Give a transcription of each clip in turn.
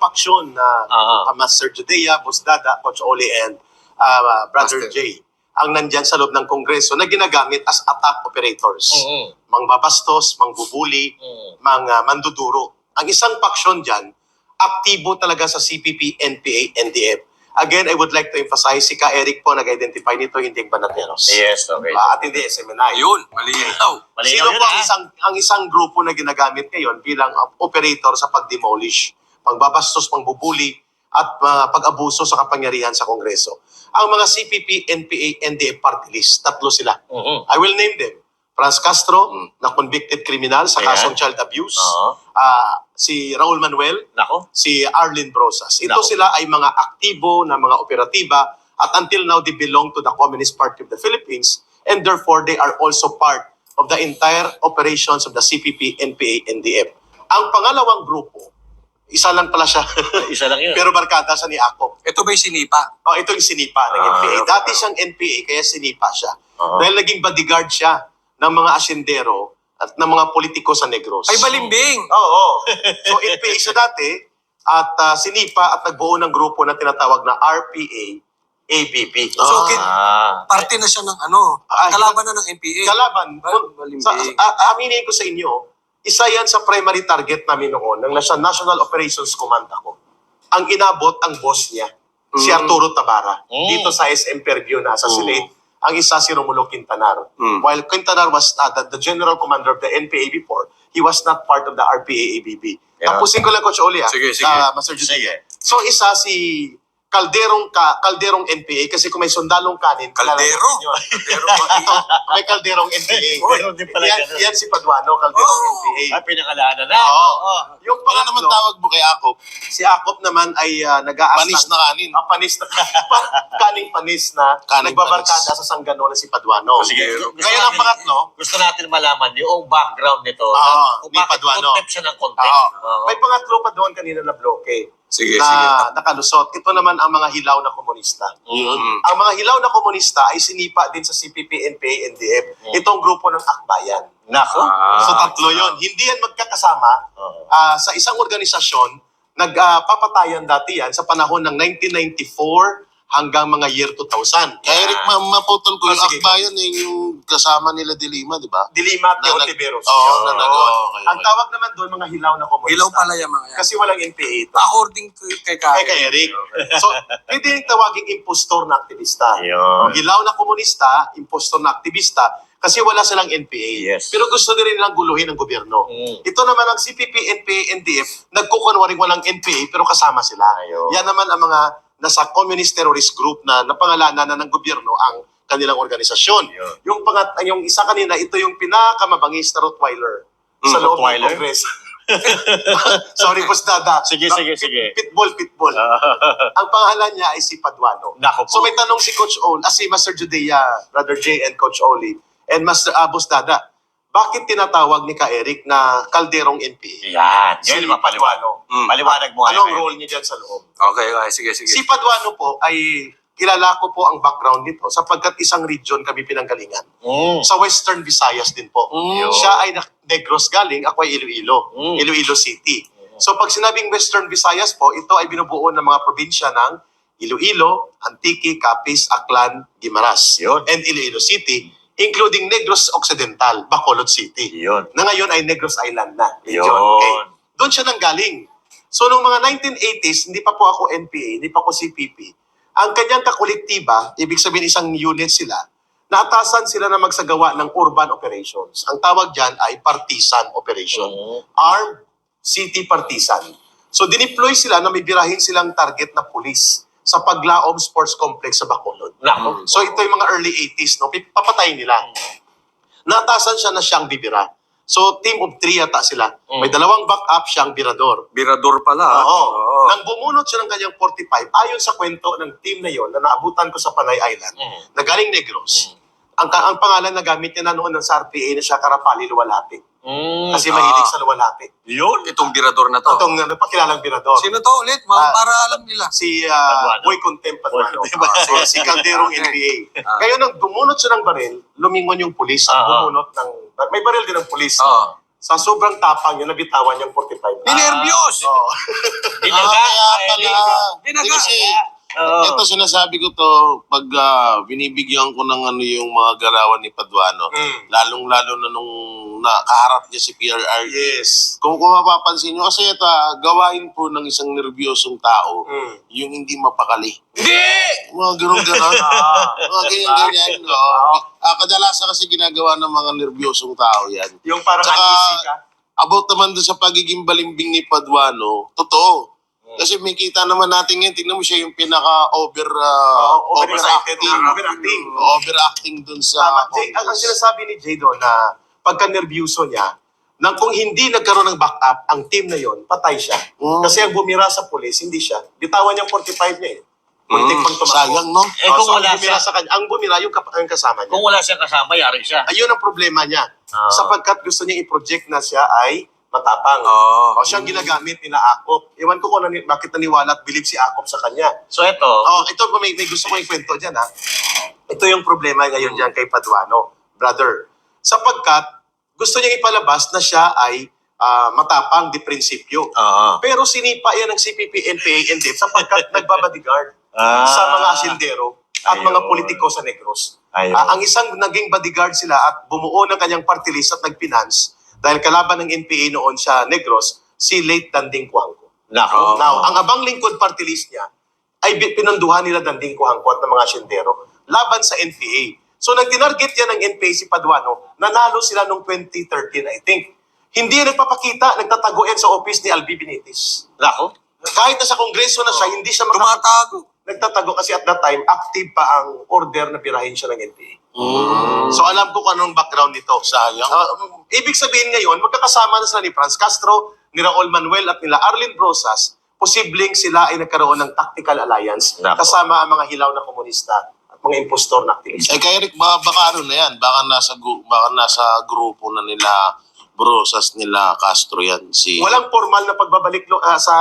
faksyon na Master Judea, Boss Dada, Coach Oli, and Brother Master Jay ang nandyan sa loob ng Kongreso na ginagamit as attack operators. Mangbabastos, mangbubuli, manduduro. Ang isang faksyon dyan, aktibo talaga sa CPP, NPA, NDF. Again, I would like to emphasize, si Ka Eric po nag-identify nito, hindi Banateros. Yes, okay. At hindi SMNI. Yun, malinaw. Sino po ang isang grupo na ginagamit ngayon bilang operator sa pag-demolish, pagbabastos, pangbubuli, at pag-abuso sa kapangyarihan sa Kongreso? Ang mga CPP, NPA, NDF party list, tatlo sila. I will name them. Franz Castro, na convicted criminal sa kasong child abuse. Si Raul Manuel, si Arlene Brosas. Ito sila ay mga aktibo na mga operatiba at until now they belong to the Communist Party of the Philippines and therefore they are also part of the entire operations of the CPP, NPA, NDF. Ang pangalawang grupo, isa lang pala siya. Isa lang yun. Pero barkada siya ni Akop. Ito ba yung sinipa? Ito yung sinipa ng NPA. Dati siyang NPA kaya sinipa siya. Dahil naging bodyguard siya ng mga asyendero at ng mga politiko sa Negros. Ay, balimbing! Oo. So NPA siya dati at sinipa at nagbuo ng grupo na tinatawag na RPA ABB. So, parte na siya ng kalaban na ng NPA. Kalaban. Aminin ko sa inyo, isa yan sa primary target namin noon ng National Operations Command ako. Ang inabot ang boss niya, si Arturo Tabara, dito sa SM Fairview na assassinate. Ang isa si Romulo Quintanar. While Quintanar was the general commander of the NPA before, he was not part of the RPA ABB. Tapusin ko lang, Coach Oli, Sige. Master Judea. So isa si Kalderong NPA kasi kung may sundalong kanin, Kaldero? may Kalderong NPA. Meron din pala ganun. Yan si Paduano, Kalderong NPA. Ay, pinakalaana na. Yung Ano naman tawag mo kay Akop? Si Akop naman ay nag-aas Panis na kanin. panis na kaning panis na Kaning nagbabarkada panis. sa Sanggano na si Paduano. Sige. Ngayon ang pangatlo, Gusto natin malaman yung background nito. Oo, Kung ni bakit Paduano. contempt siya ng contempt. may pangatlo pa doon kanina na bloke. Sige. Nakalusot. Ito naman ang mga hilaw na komunista. Ang mga hilaw na komunista ay sinipa din sa CPP, NPA, NDF. Itong grupo ng Akbayan. Nako. So tatlo yon. Hindi yan magkakasama sa isang organisasyon. Nagpapatayan dati yan sa panahon ng 1994 hanggang mga year 2000. Kaya Eric, maputol ko yung Sige. Akbayan yung kasama nila Dilima, di ba? Dilima at Na- Ontiveros. Oo, okay. Ang tawag naman doon mga hilaw na komunista. Ilaw pala yung mga yan. Kasi walang NPA ito. According kay Kaya. Kay Eric. So, pwede rin tawaging impostor na aktivista. Ayun. Hilaw na komunista, impostor na aktivista, kasi wala silang NPA. Yes. Pero gusto din nilang guluhin ng gobyerno. Ito naman ang CPP, NPA, NDF, nagkukunwaring walang NPA pero kasama sila. Ayun. Yan naman ang mga nasa communist terrorist group na napangalanan na ng gobyerno ang kanilang organisasyon. Yung isa kanina, ito yung pinakamabangis na Rottweiler sa loob ng Rottweiler? Congress. Sorry, Boss Dada. Sige. Pitbull. Ang pangalan niya ay si Paduano. Nako po. So may tanong si Coach Oli, si Master Judea, Brother Jay and Coach Oli, and Master Boss Dada, bakit tinatawag ni Ka Eric na Kalderong NPA? Yan. Si Yan yung mapaliwanag. Paduano. Paliwanag mo. Anong role niya dyan sa loob? Okay, sige. Si Paduano po ay kilala ko po ang background nito sapagkat isang region kami pinanggalingan. Sa Western Visayas din po. Siya ay Negros galing, ako ay Iloilo. Iloilo City. So pag sinabing Western Visayas po, ito ay binubuo ng mga probinsya ng Iloilo, Antique, Capiz, Aklan, Guimaras, Yun. and Iloilo City, including Negros Occidental, Bacolod City. Yun. Na ngayon ay Negros Island na. Yun. Okay. Doon siya nanggaling. So noong mga 1980s, hindi pa po ako NPA, hindi pa ako CPP. Ang kanyang kakolektiba, ibig sabihin isang unit sila, naatasan sila na magsagawa ng urban operations. Ang tawag dyan ay partisan operation. Armed City Partisan. So dineploy sila na may birahin silang target na pulis sa Paglaom Sports Complex sa Bacolod. Nako. So ito yung mga early 80s, no? Papatayin nila. Naatasan siya na siyang bibira. So team of 3 yata sila. May dalawang backup siyang birador. Birador pala. Oo. Nang bumunot siya ng kanyang 45, ayon sa kwento ng team na yon na naabutan ko sa Panay Island, na galing Negros, ang pangalan na gamit niya na noon ng sa RPA na siya Karapali Luwalhati. Kasi mahilig sa luwalhati. Yun, itong birador na to. Itong napakilalang birador. Sino to ulit? Para alam nila. Si Paduano. Boy Contempt Paduano. Boy Contempt. Si Calderong NPA. Kaya nang bumunot siya ng baril, lumingon yung pulis at bumunot ng... May baril din ng pulis. sa sobrang tapang niya, nabitawan niyang 45. Ninervyos! Oo. Dinaga. Kaya pala. Dinaga. Kasi, Oo. ito sinasabi ko to, pag binibigyan ko ng ano yung mga galawan ni Paduano, lalong-lalo na nung nakaharap niya si PRRD. Yes. Kung mapapansin nyo, kasi ito, gawain po ng isang nervyosong tao, yung hindi mapakali. Hindi! Mga ganun-ganon. Mga ganyan-ganyan. Kadalasan kasi ginagawa ng mga nervyosong tao yan. Yung parang Tsaka, uneasy ka. about naman doon sa pagiging balimbing ni Paduano, totoo. Kasi may kita naman natin ngayon, tingnan mo siya yung Overexcited. Overacting. Overacting doon sa Tama. Jay, ang Congress. sinasabi ni Jay doon na pagka-nervyuso niya, nang kung hindi nagkaroon ng backup, ang team na yon patay siya. Kasi ang bumira sa pulis, hindi siya. Bitawan niyang 45 niya eh. Muntik pang tumakbo. Sayang, no? Kung So, wala ang bumira siya, sa kanya, ang bumira yung ang kasama niya. kung wala siyang kasama, yari siya. Ayun ang problema niya. Sapagkat gusto niya i-project na siya ay matapang. O siyang ginagamit nila Akop. Iwan ko kung bakit naniwala at believe si Akop sa kanya. So ito, Ito may gusto ko ikwento dyan ha. Ito yung problema ngayon dyan kay Paduano, brother. Sapagkat gusto niya ipalabas na siya ay matapang di prinsipyo. Pero sinipa yan ng CPP, NPA, NDF sapagkat nagbabodyguard sa mga asindero at mga Ayun. politiko sa Negros. Ayun. Ang isang naging bodyguard sila at bumuo ng kanyang party list at nag-finance dahil kalaban ng NPA noon sa Negros, si late Danding Cuangco. nako. Now, ang abang lingkod party list niya ay pinunduhan nila Danding Cuangco at ng mga asindero laban sa NPA. So nagtinarget yan ng NPA si Paduano, nanalo sila noong 2013 I think. Hindi yan nagpapakita, nagtatago yan sa office ni Albi Benitez. Nako. Kahit na sa kongreso na siya, hindi siya Tumatago. nagtatago kasi at that time, active pa ang order na pirahin siya ng NPA. So alam ko kung anong background nito. Sayang. Ibig sabihin ngayon, magkakasama na sila ni Franz Castro, ni Raul Manuel at nila Arlene Brosas, posibleng sila ay nagkaroon ng tactical alliance Nako. kasama ang mga hilaw na komunista at mga impostor na aktivista. Kay Eric, baka ano na yan, baka nasa grupo na nila Brosas, nila Castro yan. Walang formal na pagbabalik sa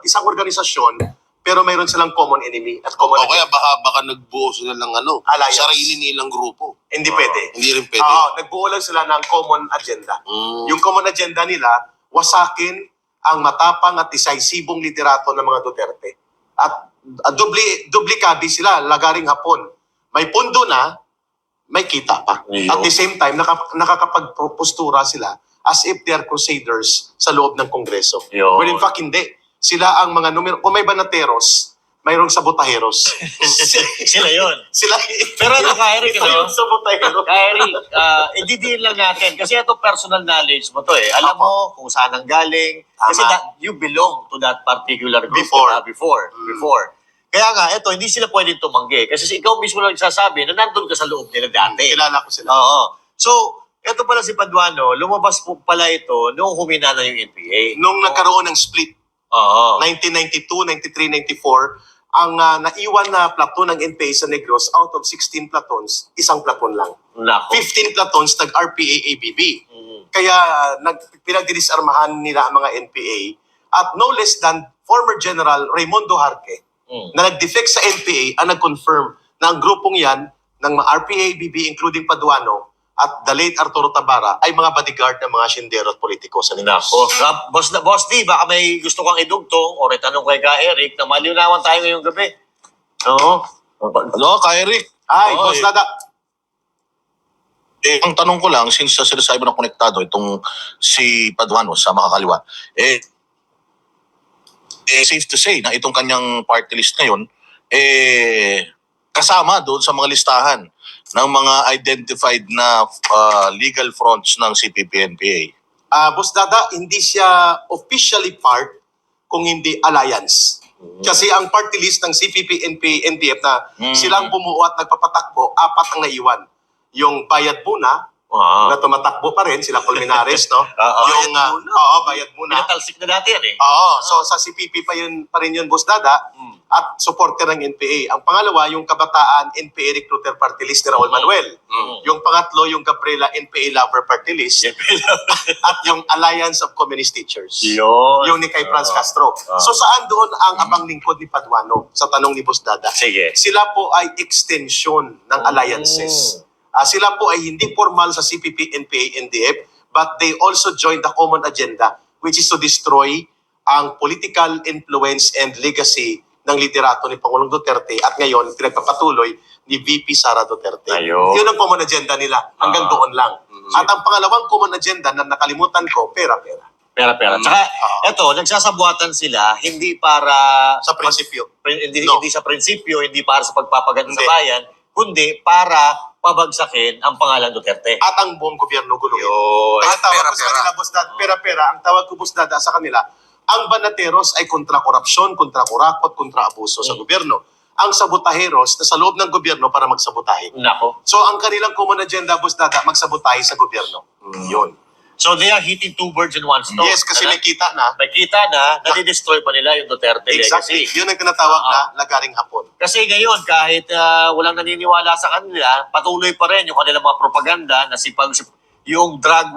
isang organisasyon, pero mayroon silang common enemy at common O kaya baka nagbuo sila ng Alliance. sarili nilang grupo. Hindi pwede. Hindi rin pwede. Nagbuo lang sila ng common agenda. Mm. Yung common agenda nila, wasakin ang matapang at decisibong liderato ng mga Duterte. At dubli-kabi sila, lagaring hapon. May pundo na, may kita pa. Ayun. At the same time, nakakapagpostura sila as if they are crusaders sa loob ng Kongreso. Yun. Well, in fact, hindi. Sila ang mga numero. Kung may banateros, mayroong sabotaheros. Sila yun. Sila Pero ano, Eric, ito yung sabotahero. Eric, i-deal lang natin. Kasi ito personal knowledge mo to eh. Alam mo kung saan ang galing. Kasi Tama. you belong to that particular group. Before. diba? Before. Kaya nga, ito, hindi sila pwedeng tumanggi. Kasi ikaw mismo lang sasabi na nandun ka sa loob nila dati. Kilala ko sila. Oo. So, ito pala si Paduano, lumabas po pala ito noong humina na yung NPA. Nung nagkaroon ng split, Oo. 1992, 93, 94, ang naiwan na platoon ng NPA sa Negros, out of 16 platoons, isang platoon lang. Nako. 15 platoons nag-RPA ABB. Kaya pinagdidisarmahan nila ang mga NPA at no less than former General Raimundo Jarque na nag-defect sa NPA ang nag-confirm na ang grupong yan ng mga RPA ABB including Paduano at the late Arturo Tabara ay mga bodyguard ng mga sindero at politiko sa Negros. Nako. Boss D, baka may gusto kang idugtong o itanong kay Ka Eric na maliwnawan tayo ngayong gabi. Oo. Ano, kay Eric? Ay, Oo, Boss Dada. ang tanong ko lang, since sa sinasabi mo na konektado itong si Paduano sa makakaliwa, safe to say na itong kanyang party list ngayon, kasama doon sa mga listahan ng mga identified na legal fronts ng CPP-NPA. Boss Dada, hindi siya officially part kung hindi alliance. Kasi ang party list ng CPP, NPA, NDF na silang bumuo at nagpapatakbo, apat ang naiwan. Yung Bayad Muna, na tumatakbo pa rin, sila Colmenares, no? Yung, Bayad Muna. Pinatalsik na dati yan eh. So sa CPP pa rin yun, Boss Dada, at supporter ng NPA. Ang pangalawa, yung Kabataan NPA Recruiter Party List ni Raul Manuel. Yung pangatlo, yung Gabriela NPA Lover Party List. At yung Alliance of Communist Teachers. Yun. Yung ni kay Franz Castro. So saan doon ang abang lingkod ni Paduano sa tanong ni Boss Dada? Sige. Sila po ay extension ng alliances. Sila po ay hindi formal sa CPP, NPA, NDF, but they also joined the common agenda, which is to destroy ang political influence and legacy ng liderato ni Pangulong Duterte at ngayon pinagpapatuloy ni VP Sara Duterte. Ayun. Yun ang common agenda nila. Hanggang doon lang. At ang pangalawang common agenda na nakalimutan ko, pera-pera. Pera-pera. Tsaka, eto, nagsasabuatan sila hindi para Sa prinsipyo. hindi, No. hindi sa prinsipyo, hindi para sa pagpapaganda sa Hindi. bayan, kundi para pabagsakin ang pangalan Duterte. At ang buong gobyerno guluhin. Yun. Kaya tawag ko sa Pera-pera. kanila, Boss Dad, pera-pera. Ang tawag ko, Boss Dada, sa kanila, ang banateros ay kontra korupsyon, kontra kurakot, kontra abuso sa gobyerno. Ang sabotaheros na sa loob ng gobyerno para magsabotahe. Nako. So ang kanilang common agenda, Boss Dada, magsabotahe sa gobyerno. Yun. So they are hitting two birds in one stone. Yes, kasi Ano? may kita na. May kita na, nadi-destroy pa nila yung Duterte Exactly. legacy. Yun ang tinatawag na lagaring hapon. Kasi ngayon, kahit walang naniniwala sa kanila, patuloy pa rin yung kanilang mga propaganda na yung drug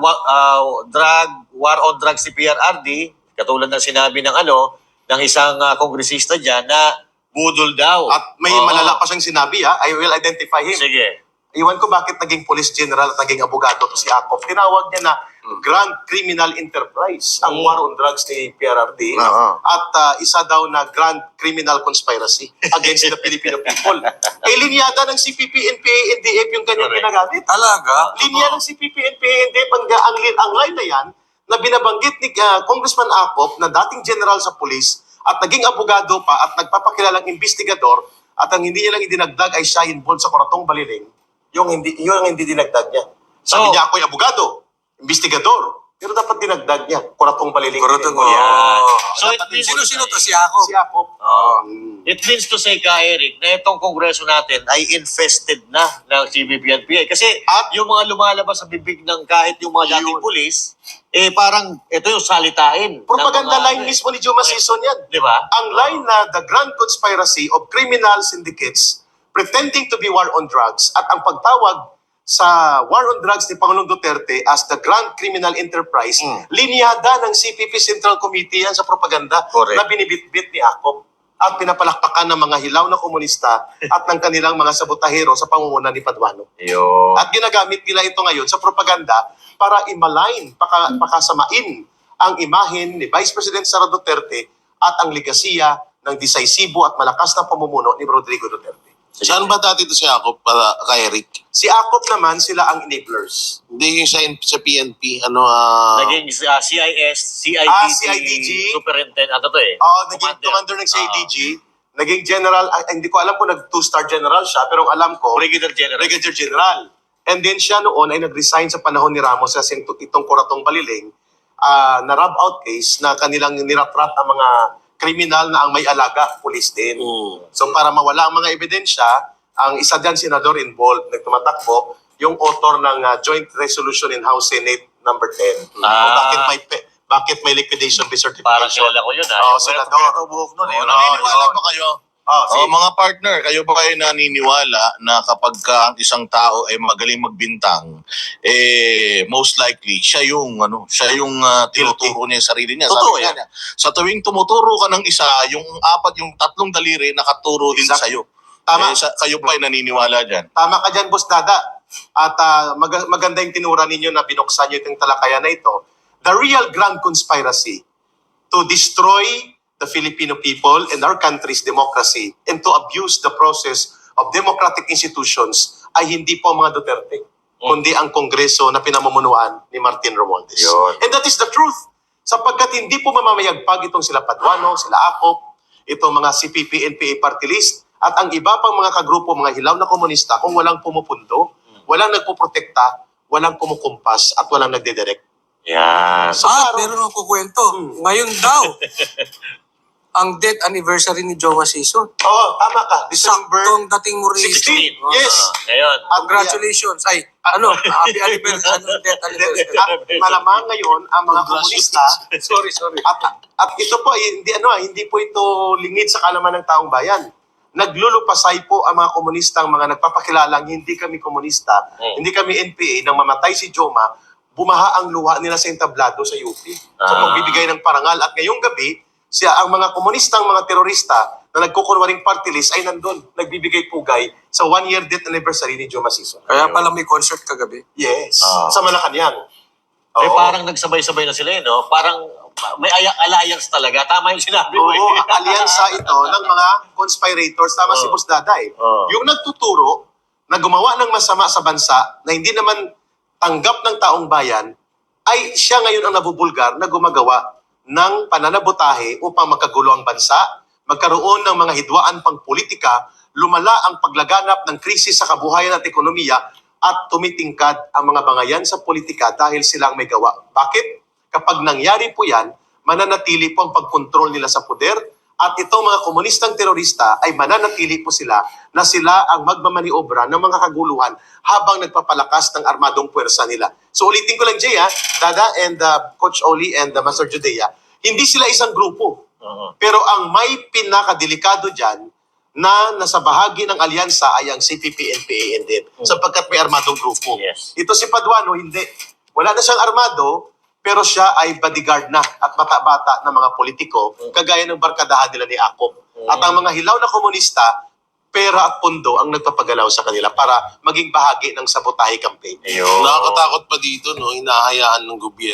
war on drugs si PRRD, katulad ng sinabi ng isang kongresista dyan na budol daw. At may Oo. malala pa siyang sinabi, ha? I will identify him. Sige. Iwan ko bakit naging police general at naging abogado to si Akop. Tinawag niya na Grand Criminal Enterprise ang war on drugs ni PRRD. Oo. At isa daw na Grand Criminal Conspiracy against the Filipino people. Eh, linyada ng CPP, NPA, NDF yung kanyang Correct. ginagamit. Talaga? Linya ng CPP, NPA, NDF, ang line na yan na binabanggit ni Congressman Akop na dating general sa police at naging abogado pa at nagpapakilalang investigador at ang hindi niya lang idinagdag ay siya involved sa Kuratong Baliling, yung hindi dinagdag niya. Sabi So- niya, ako'y abogado, investigador, pero dapat dinagdag niya, Kuratong Baliling. Kuratong, Yan. oh. So Dapat it means, Sino to si ako? Si Akop. it means to say, Ka Eric, na itong kongreso natin ay infested na ng CBP-NPA. Kasi At- yung mga lumalabas sa bibig ng kahit yung mga dating Yun. pulis, parang ito yung salitain. Propaganda ng mga- line mismo ni Juma Sison yan. Di ba? Ang line na the grand conspiracy of criminal syndicates pretending to be war on drugs at ang pagtawag sa war on drugs ni Pangulong Duterte as the grand criminal enterprise, linyada ng CPP Central Committee yan sa propaganda Correct. na binibitbit ni Akop at pinapalakpakan ng mga hilaw na komunista at ng kanilang mga sabotahero sa pangunguna ni Paduano. Yun. At ginagamit nila ito ngayon sa propaganda para i-malign, pakasamain ang imahen ni Vice President Sara Duterte at ang legasiya ng decisibo at malakas na pamumuno ni Rodrigo Duterte. Saan ba dati ito si Jacob para kay Eric? Si Akop naman, sila ang enablers. Hindi yung sa PNP, Naging CIS, CIDG, CIDG. superintendent, ano to eh? Naging commander ng CIDG, naging general, hindi ko alam kung nag-2-star general siya, pero ang alam ko, Brigadier General. Brigadier General. And then siya noon ay nag-resign sa panahon ni Ramos kasi itong Kuratong Baliling na rub-out case na kanilang niratrat ang mga kriminal na ang may alaga, police din. So para mawala ang mga ebidensya, ang isa dyan senador involved, nagtumatakbo, yung author ng Joint Resolution in House Senate number 10. Bakit may liquidation by certification? Parang kilala ko yun, ha? Oo, Yung senador. Pero buhok nun, eh. Naniniwala ba kayo? Sige. Mga partner, kayo ba kayo naniniwala na kapag ka ang isang tao ay magaling magbintang, most likely siya yung tinuturo niya yung sarili niya. Totoo Sabi yan. niya, sa tuwing tumuturo ka ng isa, yung tatlong daliri nakaturo din Exactly. sa'yo. Tama. Kayo ba ay naniniwala dyan? Tama ka dyan, Boss Dada. At maganda yung tinura ninyo na binuksan nyo itong talakayan na ito. The real grand conspiracy to destroy the Filipino people and our country's democracy and to abuse the process of democratic institutions ay hindi po mga Duterte, kundi ang Kongreso na pinamumunuan ni Martin Romualdez. Yun. And that is the truth. Sapagkat hindi po mamamayagpag itong sila Paduano, sila Akop, itong mga CPP, NPA party list, at ang iba pang mga kagrupo, mga hilaw na komunista, kung walang pumupundo, walang nagpuprotekta, walang kumukumpas, at walang nagdedirect. Yan. So, klaro. Meron akong kukwento. Ngayon daw, ang death anniversary ni Joma Sison. Oo, tama ka. December Saktong dating mo rin. 16. Yes. Ngayon. At Congratulations. Ay, happy anniversary. Death anniversary. At malamang ngayon ang mga komunista Sorry. at ito po hindi po ito lingid sa kalaman ng taong bayan. Naglulupasay po ang mga komunistang mga nagpapakilalang hindi kami komunista, hindi kami NPA, nang mamatay si Joma, bumaha ang luha nila sa entablado sa UP. So magbibigay ng parangal at ngayong gabi ang mga komunistang mga terorista na nagkukunwaring party list ay nandun, nagbibigay pugay sa 1-year death anniversary ni Joma Sison. Kaya pala may concert kagabi. Yes, sa Malacanang. Eh Oo. parang nagsabay-sabay na sila eh, no? Parang may alliance talaga. Tama yung sinabi mo eh. Oo, alyansa ito ng mga conspirators. Tama si Oo. Boss Daday. Oo. Yung nagtuturo na gumawa ng masama sa bansa na hindi naman tanggap ng taong bayan, ay siya ngayon ang nabubulgar na gumagawa ng pananabotahe upang magkagulo ang bansa, magkaroon ng mga hidwaan pang politika, lumala ang paglaganap ng krisis sa kabuhayan at ekonomiya, at tumitingkad ang mga bangayan sa politika dahil silang may gawa. Bakit? Kapag nangyari po yan, mananatili po ang pagkontrol nila sa poder, at itong mga komunistang terorista ay mananatili po sila na sila ang magmamaniobra ng mga kaguluhan habang nagpapalakas ng armadong puwersa nila. So ulitin ko lang, Jay, Dada and Coach Oli and Master Judea, hindi sila isang grupo. Oo. Pero ang may pinakadelikado dyan na nasa bahagi ng alyansa ay ang CPP-NPA-NDF sapagkat may armadong grupo. Yes. Ito si Paduano, hindi. Wala na siyang armado, pero siya ay bodyguard na at bata-bata ng mga politiko, kagaya ng barkadahan nila ni Akop. At ang mga hilaw na komunista, pera at pondo ang nagpapagalaw sa kanila para maging bahagi ng sabotahe campaign. Ayun. Nakakatakot pa dito, no? Hinahayaan ng gobyerno